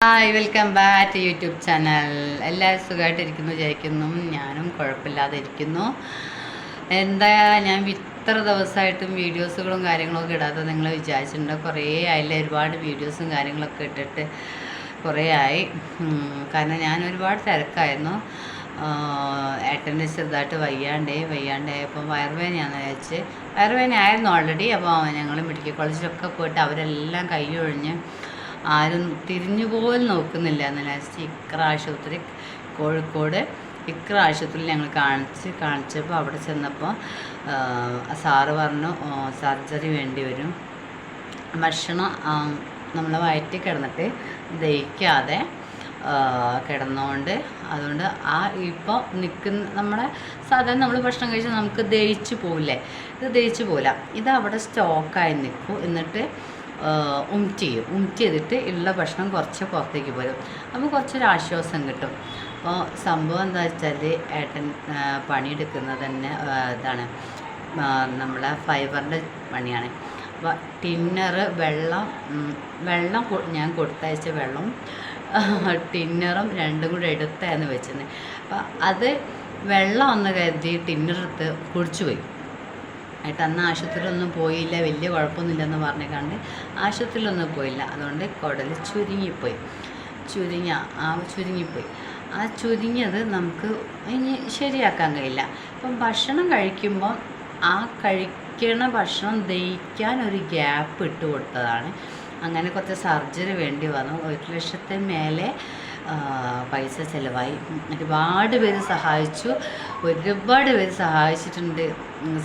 Hi welcome back to YouTube channel. എല്ലാവരും സുഖമായിട്ടിരിക്കുന്നു വിചാരിക്കുന്നു. ഞാനും കുഴപ്പമില്ലാതെ ഇരിക്കുന്നു. എന്താ ഞാൻ ഇത്ര ദിവസമായിട്ടും വീഡിയോസുകളും കാര്യങ്ങളൊക്കെ ഇടാതെ നിങ്ങൾ വിചാരിച്ചിട്ടുണ്ട്. കുറേ ആയില്ല, ഒരുപാട് വീഡിയോസും കാര്യങ്ങളൊക്കെ ഇട്ടിട്ട് കുറേ ആയി. കാരണം ഞാൻ ഒരുപാട് തിരക്കായിരുന്നു. ഏട്ടൻ്റെ ചെറുതായിട്ട് വയ്യാണ്ടായപ്പോൾ വയറുവേദനയാണെന്ന് വിചാരിച്ച് വയറുവേദന ആയിരുന്നു ഓൾറെഡി. അപ്പോൾ ഞങ്ങൾ മെഡിക്കൽ കോളേജിലൊക്കെ പോയിട്ട് അവരെല്ലാം കൈയൊഴിഞ്ഞ് ആരും തിരിഞ്ഞു പോലും നോക്കുന്നില്ല എന്ന് ലാസ്റ്റ് ഇക്ര ആശുപത്രി, കോഴിക്കോട് ഇക്ര ആശുപത്രിയിൽ ഞങ്ങൾ കാണിച്ചപ്പോൾ അവിടെ ചെന്നപ്പോൾ സാറ് പറഞ്ഞു സർജറി വേണ്ടി വരും. ഭക്ഷണം നമ്മളെ വയറ്റിൽ കിടന്നിട്ട് ദഹിക്കാതെ കിടന്നുകൊണ്ട്, അതുകൊണ്ട് ഇപ്പോൾ നിൽക്കുന്ന നമ്മുടെ സാധാരണ നമ്മൾ ഭക്ഷണം കഴിച്ചാൽ നമുക്ക് ദഹിച്ചു പോവില്ലേ, ഇത് ദഹിച്ചു പോവില്ല. ഇത് അവിടെ സ്റ്റോക്കായി നിൽക്കും. എന്നിട്ട് ഉംറ്റ് ചെയ്തിട്ട് ഉള്ള ഭക്ഷണം കുറച്ച് പുറത്തേക്ക് പോരും. അപ്പോൾ കുറച്ചൊരു ആശ്വാസം കിട്ടും. അപ്പോൾ സംഭവം എന്താ വെച്ചാൽ ഏട്ടൻ പണിയെടുക്കുന്നത് തന്നെ ഇതാണ്, നമ്മളെ ഫൈബറിൻ്റെ പണിയാണ്. അപ്പോൾ ടിന്നറ് വെള്ളം ഞാൻ കൊടുത്തയച്ച വെള്ളം ടിന്നറും രണ്ടും കൂടെ എടുത്തായിരുന്നു വെച്ചത്. അപ്പോൾ അത് വെള്ളം ഒന്ന് കരുതി ടിന്നറെടുത്ത് കുടിച്ചു പോയി. ആയിട്ട് അന്ന് ആശുപത്രിയിലൊന്നും പോയില്ല, വലിയ കുഴപ്പമൊന്നുമില്ലെന്ന് പറഞ്ഞേക്കാണ്ട് ആശുപത്രിയിലൊന്നും പോയില്ല. അതുകൊണ്ട് കുടൽ ചുരുങ്ങിപ്പോയി. ആ ചുരുങ്ങിയത് നമുക്ക് ഇനി ശരിയാക്കാൻ കഴിയില്ല. ഇപ്പം ഭക്ഷണം കഴിക്കുമ്പം ആ കഴിക്കണ ഭക്ഷണം ദഹിക്കാൻ ഒരു ഗ്യാപ്പ് ഇട്ട് കൊടുത്തതാണ്. അങ്ങനെ കുറച്ച് സർജറി വേണ്ടി വന്നു. 1 ലക്ഷത്തിന് മേലെ പൈസ ചിലവായി. ഒരുപാട് പേര് സഹായിച്ചിട്ടുണ്ട്.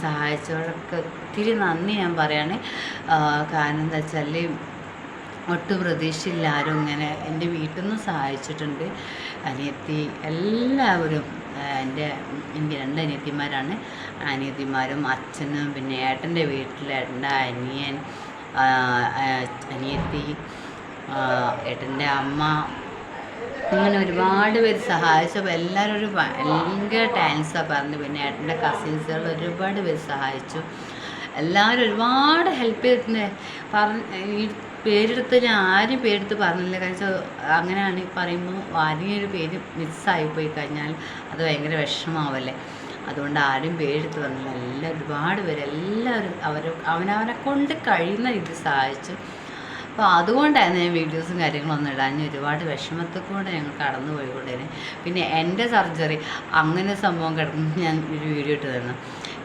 സഹായിച്ചവരൊക്കെ ഒത്തിരി നന്ദി ഞാൻ പറയാണ്. കാരണം എന്താ വെച്ചാൽ ഒട്ടും പ്രതീക്ഷയില്ല ആരും ഇങ്ങനെ എൻ്റെ വീട്ടിൽ നിന്ന് സഹായിച്ചിട്ടുണ്ട്. അനിയത്തി എല്ലാവരും, എനിക്ക് 2 അനിയത്തിമാരാണ്. അനിയത്തിമാരും അച്ഛനും പിന്നെ ഏട്ടൻ്റെ വീട്ടിൽ ഏട്ടൻ്റെ അനിയത്തി, ഏട്ടൻ്റെ അമ്മ, അങ്ങനെ ഒരുപാട് പേര് സഹായിച്ചപ്പോൾ എല്ലാവരും ഒരു ഭയങ്കര താങ്ക്സാണ് പറഞ്ഞു. പിന്നെ ഏട്ടൻ്റെ കസിൻസുകൾ ഒരുപാട് പേര് സഹായിച്ചു. എല്ലാവരും ഒരുപാട് ഹെൽപ്പ് ചെയ്തിട്ടുണ്ട്. ഈ പേരെടുത്ത് ഞാൻ ആരും പേരെടുത്ത് പറഞ്ഞില്ല. കാരണം അങ്ങനെയാണ് പറയുമ്പോൾ ആരെയും ഒരു പേര് മിസ്സായിപ്പോയി കഴിഞ്ഞാൽ അത് ഭയങ്കര വിഷമാവല്ലേ. അതുകൊണ്ട് ആരും പേരെടുത്ത് പറഞ്ഞില്ല. ഒരുപാട് പേര് എല്ലാവരും അവനവനെ കൊണ്ട് കഴിയുന്ന രീതി സഹായിച്ചു. അപ്പോൾ അതുകൊണ്ടായിരുന്നു ഞാൻ വീഡിയോസും കാര്യങ്ങളൊന്നും ഇടാൻ. ഒരുപാട് വിഷമത്തിൽ കൂടെ ഞങ്ങൾ കടന്നു പോയിക്കൊണ്ടേനെ. പിന്നെ എൻ്റെ സർജറി അങ്ങനെ സംഭവം കിടക്കുന്നു, ഞാൻ ഒരു വീഡിയോ ഇട്ട് തന്നു.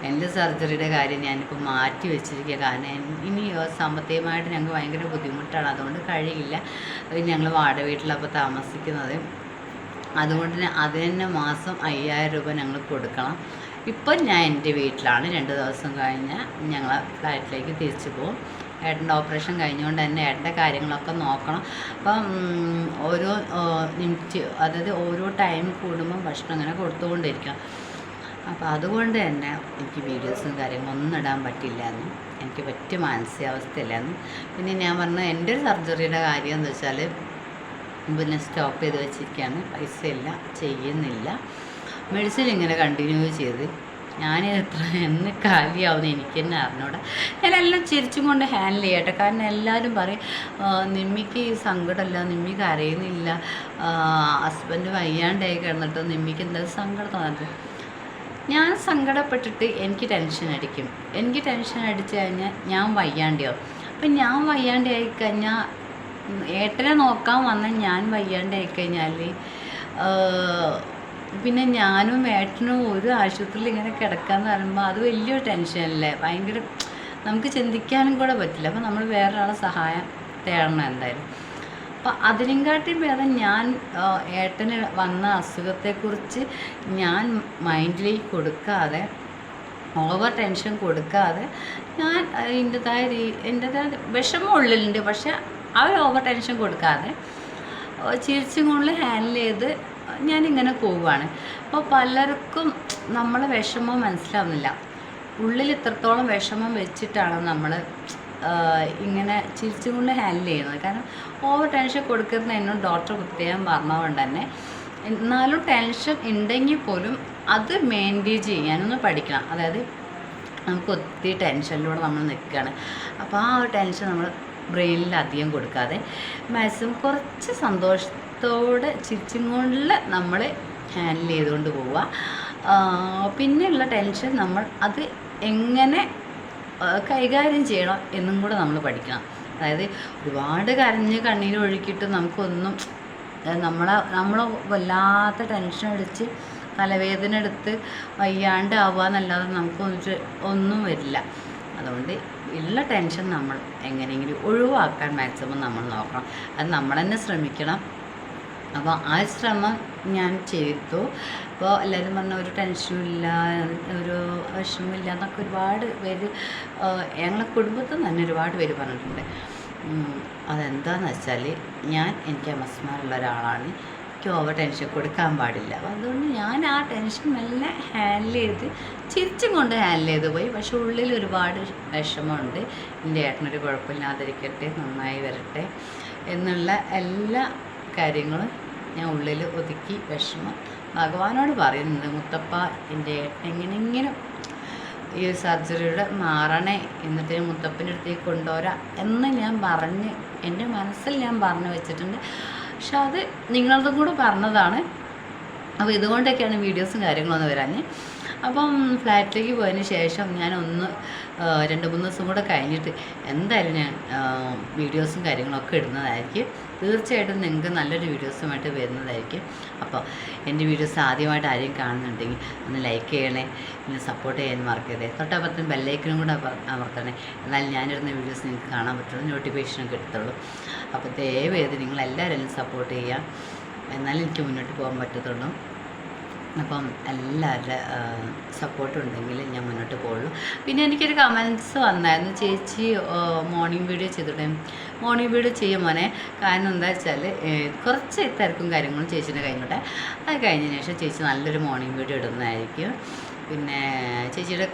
എൻ്റെ സർജറിയുടെ കാര്യം ഞാനിപ്പോൾ മാറ്റി വെച്ചിരിക്കുക. കാരണം ഇനി സാമ്പത്തികമായിട്ട് ഞങ്ങൾക്ക് ഭയങ്കര ബുദ്ധിമുട്ടാണ്, അതുകൊണ്ട് കഴിയില്ല. ഞങ്ങൾ വാടക വീട്ടിലപ്പോൾ താമസിക്കുന്നത്. അതുകൊണ്ട് തന്നെ അതിന് മാസം 5000 രൂപ ഞങ്ങൾ കൊടുക്കണം. ഇപ്പം ഞാൻ എൻ്റെ വീട്ടിലാണ്. 2 ദിവസം കഴിഞ്ഞാൽ ഞങ്ങൾ ഫ്ലാറ്റിലേക്ക് തിരിച്ചു പോകും. ഏട്ടൻ്റെ ഓപ്പറേഷൻ കഴിഞ്ഞുകൊണ്ട് തന്നെ ഏട്ടൻ്റെ കാര്യങ്ങളൊക്കെ നോക്കണം. അപ്പം ഓരോ മിനിറ്റ്, അതായത് ഓരോ ടൈം കൂടുമ്പോൾ ഭക്ഷണം അങ്ങനെ കൊടുത്തുകൊണ്ടിരിക്കണം. അപ്പോൾ അതുകൊണ്ട് തന്നെ എനിക്ക് വീഡിയോസും കാര്യങ്ങളൊന്നും ഇടാൻ പറ്റില്ലായിരുന്നു. എനിക്ക് പറ്റിയ മാനസികാവസ്ഥയില്ലായിരുന്നു. പിന്നെ ഞാൻ പറഞ്ഞു എൻ്റെ ഒരു സർജറിയുടെ കാര്യം എന്ന് വെച്ചാൽ പിന്നെ സ്റ്റോപ്പ് ചെയ്ത് വെച്ചിരിക്കുകയാണ്. പൈസ ഇല്ല, ചെയ്യുന്നില്ല. മെഡിസിൻ ഇങ്ങനെ കണ്ടിന്യൂ ചെയ്ത് ഞാൻ എന്ന് കാലിയാവുന്ന എനിക്ക് തന്നെ അറിഞ്ഞൂടെ. ഞാനെല്ലാം ചിരിച്ചും കൊണ്ട് ഹാൻഡിൽ ചെയ്യട്ടെ. കാരണം എല്ലാവരും പറയും നിമ്മിക്ക് സങ്കടമല്ല, നിമ്മിക്ക് അറിയുന്നില്ല, ഹസ്ബൻഡ് വയ്യാണ്ടായി കിടന്നിട്ട് നിമ്മിക്ക് എന്തായാലും സങ്കടം തോന്നുന്നത്. ഞാൻ സങ്കടപ്പെട്ടിട്ട് എനിക്ക് ടെൻഷൻ അടിക്കും. എനിക്ക് ടെൻഷൻ അടിച്ചു കഴിഞ്ഞാൽ ഞാൻ വയ്യാണ്ടാവും. അപ്പം ഞാൻ വയ്യാണ്ടായി കഴിഞ്ഞാൽ ഏട്ടനെ നോക്കാൻ വന്ന ഞാൻ വയ്യാണ്ടായി കഴിഞ്ഞാൽ പിന്നെ ഞാനും ഏട്ടനും ഒരു ആശുപത്രിയിൽ ഇങ്ങനെ കിടക്കാമെന്ന് പറയുമ്പോൾ അത് വലിയൊരു ടെൻഷനല്ലേ. ഭയങ്കര നമുക്ക് ചിന്തിക്കാനും കൂടെ പറ്റില്ല. അപ്പോൾ നമ്മൾ വേറൊരാളെ സഹായം തേടണം എന്തായാലും. അപ്പോൾ അതിനെക്കാട്ടി ഭേദം ഞാൻ ഏട്ടന് വന്ന അസുഖത്തെക്കുറിച്ച് ഞാൻ മൈൻഡിലേക്ക് കൊടുക്കാതെ, ഓവർ ടെൻഷൻ കൊടുക്കാതെ, ഞാൻ എൻ്റെതായ വിഷമം ഉള്ളിലുണ്ട്, പക്ഷെ ആ ഒരു ഓവർ ടെൻഷൻ കൊടുക്കാതെ ചിരിച്ചും കൊണ്ട് ഹാൻഡിൽ ചെയ്ത് ഞാനിങ്ങനെ പോവുകയാണ്. അപ്പോൾ പലർക്കും നമ്മളെ വിഷമം മനസ്സിലാവുന്നില്ല. ഉള്ളിൽ ഇത്രത്തോളം വിഷമം വെച്ചിട്ടാണ് നമ്മൾ ഇങ്ങനെ ചിരിച്ചും കൊണ്ട് ഹാൻഡിൽ ചെയ്യുന്നത്. കാരണം ഓവർ ടെൻഷൻ കൊടുക്കുന്ന എന്നോട് ഡോക്ടർ പ്രത്യേകം പറഞ്ഞതുകൊണ്ട് തന്നെ, എന്നാലും ടെൻഷൻ ഉണ്ടെങ്കിൽ പോലും അത് മെയിൻറ്റെയിൻ ചെയ്യാനൊന്ന് പഠിക്കണം. അതായത് നമുക്ക് ഒത്തിരി ടെൻഷനിലൂടെ നമ്മൾ നിൽക്കുകയാണ്. അപ്പോൾ ആ ഒരു ടെൻഷൻ നമ്മൾ ബ്രെയിനിൽ അധികം കൊടുക്കാതെ മാക്സിമം കുറച്ച് സന്തോഷത്തോടെ ചിരിച്ചും കൊണ്ട് നമ്മൾ ഹാൻഡിൽ ചെയ്തുകൊണ്ട് പോവുക. പിന്നെയുള്ള ടെൻഷൻ നമ്മൾ അത് എങ്ങനെ കൈകാര്യം ചെയ്യണം എന്നും കൂടെ നമ്മൾ പഠിക്കണം. അതായത് ഒരുപാട് കരഞ്ഞ് കണ്ണീരൊഴുക്കിയിട്ട് നമുക്കൊന്നും നമ്മളെ വല്ലാത്ത ടെൻഷൻ അടിച്ച് തലവേദന എടുത്ത് വയ്യാണ്ടാവുക എന്നല്ലാതെ ഒന്നും വരില്ല. അതുകൊണ്ട് ഉള്ള ടെൻഷൻ നമ്മൾ എങ്ങനെയെങ്കിലും ഒഴിവാക്കാൻ മാക്സിമം നമ്മൾ നോക്കണം. അത് നമ്മൾ തന്നെ ശ്രമിക്കണം. അപ്പോൾ ആ ശ്രമം ഞാൻ ചെയ്തു. അപ്പോൾ എല്ലാവരും പറഞ്ഞ ഒരു ടെൻഷനും ഇല്ല, ഒരു വിഷമമില്ല എന്നൊക്കെ ഒരുപാട് പേര് ഞങ്ങളെ കുടുംബത്തിൽ തന്നെ ഒരുപാട് പേര് പറഞ്ഞിട്ടുണ്ട്. അതെന്താണെന്ന് വെച്ചാൽ എനിക്ക് അമസ്മാരുള്ള ഒരാളാണ്. എനിക്ക് ഓവർ ടെൻഷൻ കൊടുക്കാൻ പാടില്ല. അപ്പോൾ അതുകൊണ്ട് ഞാൻ ആ ടെൻഷൻ മെല്ലെ ഹാൻഡിൽ ചെയ്ത് ചിരിച്ചും കൊണ്ട് ഹാൻഡിൽ ചെയ്ത് പോയി. പക്ഷെ ഉള്ളിൽ ഒരുപാട് വിഷമമുണ്ട്. എൻ്റെ ഏട്ടനൊരു കുഴപ്പമില്ലാതിരിക്കട്ടെ, നന്നായി വരട്ടെ എന്നുള്ള എല്ലാ കാര്യങ്ങളും ഞാൻ ഉള്ളിൽ ഒതുക്കി വിഷമം ഭഗവാനോട് പറയുന്നുണ്ട്. മുത്തപ്പ, എൻ്റെ ഏട്ടൻ എങ്ങനെയെങ്കിലും ഈ സർജറിയുടെ മാറണേ, എന്നിട്ട് മുത്തപ്പൻ്റെ അടുത്തേക്ക് കൊണ്ടുവരാ എന്ന് ഞാൻ പറഞ്ഞ് എൻ്റെ മനസ്സിൽ ഞാൻ പറഞ്ഞു വെച്ചിട്ടുണ്ട്. പക്ഷെ അത് നിങ്ങളതും കൂടെ പറഞ്ഞതാണ്. അപ്പോൾ ഇതുകൊണ്ടൊക്കെയാണ് വീഡിയോസും കാര്യങ്ങളൊന്നും വരാൻ. അപ്പം ഫ്ലാറ്റിലേക്ക് പോയതിന് ശേഷം ഞാൻ 2-3 ദിവസം കൂടെ കഴിഞ്ഞിട്ട് എന്തായാലും ഞാൻ വീഡിയോസും കാര്യങ്ങളൊക്കെ ഇടുന്നതായിരിക്കും. തീർച്ചയായിട്ടും നിങ്ങൾക്ക് നല്ലൊരു വീഡിയോസുമായിട്ട് വരുന്നതായിരിക്കും. അപ്പോൾ എൻ്റെ വീഡിയോസ് ആദ്യമായിട്ട് ആരെയും കാണുന്നുണ്ടെങ്കിൽ ഒന്ന് ലൈക്ക് ചെയ്യണേ, പിന്നെ സപ്പോർട്ട് ചെയ്യാൻ മറക്കരുത്. തൊട്ടപ്പുറത്തും ബെല്ലൈക്കനും കൂടെ അമർത്തണേ. എന്നാലും ഞാനിടുന്ന വീഡിയോസ് നിങ്ങൾക്ക് കാണാൻ പറ്റുള്ളൂ, നോട്ടിഫിക്കേഷനൊക്കെ എടുത്തുള്ളൂ. അപ്പോൾ ദയവേത് നിങ്ങളെല്ലാവരും സപ്പോർട്ട് ചെയ്യുക, എന്നാലും എനിക്ക് മുന്നോട്ട് പോകാൻ പറ്റത്തുള്ളൂ. അപ്പം എല്ലാവരുടെ സപ്പോർട്ടുണ്ടെങ്കിൽ ഞാൻ മുന്നോട്ട് പോകുള്ളൂ. പിന്നെ എനിക്കൊരു കമൻസ് വന്നായിരുന്നു, ചേച്ചി മോർണിംഗ് വീഡിയോ ചെയ്തിട്ടേ. മോർണിംഗ് വീഡിയോ ചെയ്യും മോനെ. കാരണം എന്താ വെച്ചാൽ കുറച്ച് തിരക്കും കാര്യങ്ങളും ചേച്ചീൻ്റെ കഴിഞ്ഞോട്ടെ. അത് കഴിഞ്ഞതിന് ശേഷം ചേച്ചി നല്ലൊരു മോർണിംഗ് വീഡിയോ ഇടുന്നതായിരിക്കും. പിന്നെ ചേച്ചിയുടെ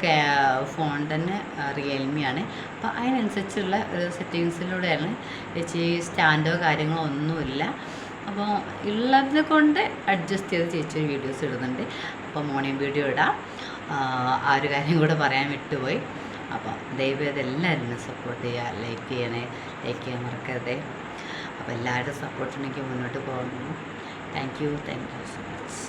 ഫോൺ തന്നെ റിയൽമിയാണ്. അപ്പോൾ അതിനനുസരിച്ചുള്ള ഒരു സെറ്റിങ്സിലൂടെയാണ് ചേച്ചി. സ്റ്റാൻഡോ കാര്യങ്ങളോ ഒന്നുമില്ല. അപ്പോൾ ഉള്ളതിനെ കൊണ്ട് അഡ്ജസ്റ്റ് ചെയ്ത് ചേച്ചി വീഡിയോസ് ഇടുന്നുണ്ട്. അപ്പോൾ മോർണിംഗ് വീഡിയോ ഇടാം. ആ ഒരു കാര്യം കൂടെ പറയാൻ വിട്ടുപോയി. അപ്പോൾ ദയവേത് എല്ലാവരും സപ്പോർട്ട് ചെയ്യുക, ലൈക്ക് ചെയ്യാൻ മറക്കരുതേ. അപ്പോൾ എല്ലാവരും സപ്പോർട്ടുണ്ടെങ്കിൽ മുന്നോട്ട് പോകുന്നു. Thank you so much.